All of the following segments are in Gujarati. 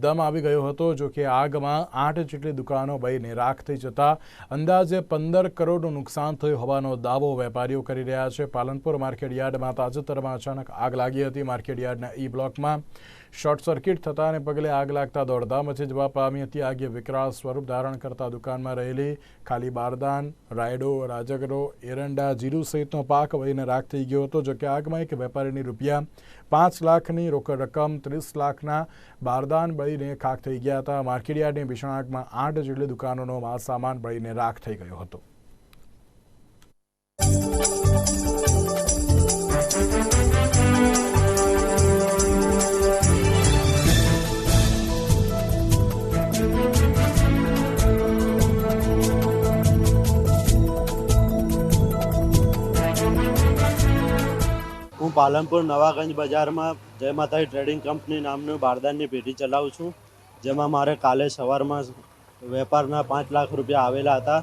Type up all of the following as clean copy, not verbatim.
દમ આવી ગયો હતો। જો કે આગમાં 8 જેટલી દુકાનો બળીને રાખ થઈ જતા અંદાજે 15 કરોડનું નુકસાન થયું હોવાનો દાવો વેપારીઓ કરી રહ્યા છે। પાલનપુર માર્કેટયાર્ડમાં તાજેતરમાં અચાનક આગ લાગી હતી। માર્કેટયાર્ડના ઈ બ્લોકમાં શોર્ટ સર્કિટ થતાને પગલે આગ લાગતા દોડધામ મચી જવા પામી હતી। આગે વિકરાળ સ્વરૂપ ધારણ કરતા દુકાનમાં રહેલી ખાલી બારદાન, રાયડો, રાજગરો, એરંડા, જીરું સહિતનો પાક બળીને રાખ થઈ ગયો હતો। જો કે આગમાં એક વેપારીની રૂપિયા 5 લાખની રોકડ રકમ, 30 લાખના બારદાન બળીને ખાખ થઈ ગયા હતા। માર્કેટયાર્ડની ભીષણ આગમાં 8 જેટલી દુકાનોનો માલ સામાન બળીને રાખ થઈ ગયો હતો। હું પાલનપુર નવાગંજ બજારમાં જય માતાજી ટ્રેડિંગ કંપની નામનું બારદાનની પેઢી ચલાવું છું, જેમાં મારે કાલે સવારમાં વેપારના 5 લાખ રૂપિયા આવેલા હતા,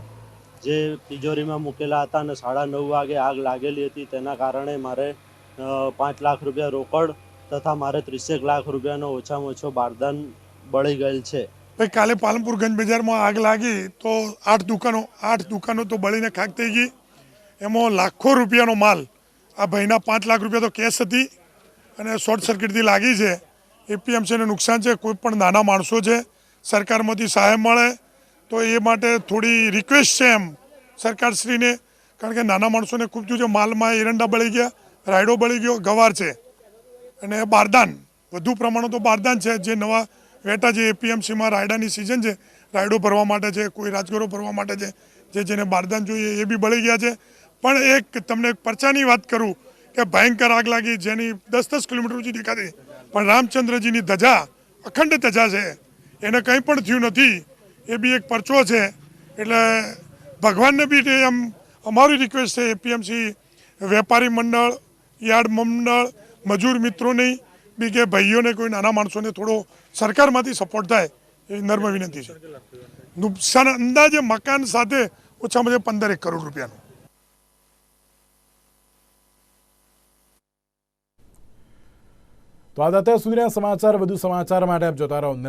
જે તિજોરીમાં મૂકેલા હતા અને 9:30 વાગે આગ લાગેલી હતી। તેના કારણે મારે 5 લાખ રૂપિયા રોકડ તથા મારે 30 લાખ રૂપિયાનો ઓછામાં ઓછો બારદાન બળી ગયેલ છે। ભાઈ કાલે પાલનપુર ગંજ બજારમાં આગ લાગી તો 8 દુકાનો તો બળીને ખાક થઈ ગઈ। એમાં લાખો રૂપિયાનો માલ, આ ભાઈના 5 લાખ રૂપિયા તો કેશ હતી અને શોર્ટ સર્કિટથી લાગી છે। એપીએમસીને નુકસાન છે। કોઈ પણ નાના માણસો છે, સરકારમાંથી સહાય મળે તો એ માટે થોડી રિક્વેસ્ટ છે એમ સરકારશ્રીને, કારણ કે નાના માણસોને ખૂબ થયું છે। માલમાં એરંડા બળી ગયા, રાયડો બળી ગયો, ગવાર છે અને બારદાન, વધુ પ્રમાણમાં તો બારદાન છે। જે નવા વેટા જે એપીએમસીમાં રાયડાની સિઝન છે, રાયડો ભરવા માટે છે, કોઈ રાજગરો ભરવા માટે છે, જેને બારદાન જોઈએ એ બી બળી ગયા છે। પણ એક તમને પરચાની વાત કરું કે ભયંકર આગ લાગી, જેની 10-10 કિલોમીટર સુધી દેખાતી, પણ રામચંદ્રજીની ધજા, અખંડ ધજા છે, એને કંઈ પણ થયું નથી, એ બી એક પરચો છે। એટલે ભગવાનને બી એમ અમારી રિક્વેસ્ટ છે, એપીએમસી વેપારી મંડળ, યાર્ડ મંડળ, મજૂર મિત્રોની બી કે ભાઈઓને, કોઈ નાના માણસોને થોડો સરકારમાંથી સપોર્ટ થાય એ નર્મ વિનંતી છે। નુકસાન અંદાજે મકાન સાથે ઓછામાં ઓછા 15 કરોડ રૂપિયાનું। તો આ હતા સુધીના સમાચાર। વધુ સમાચાર માટે આપ જોતા રહો નિર્મલ।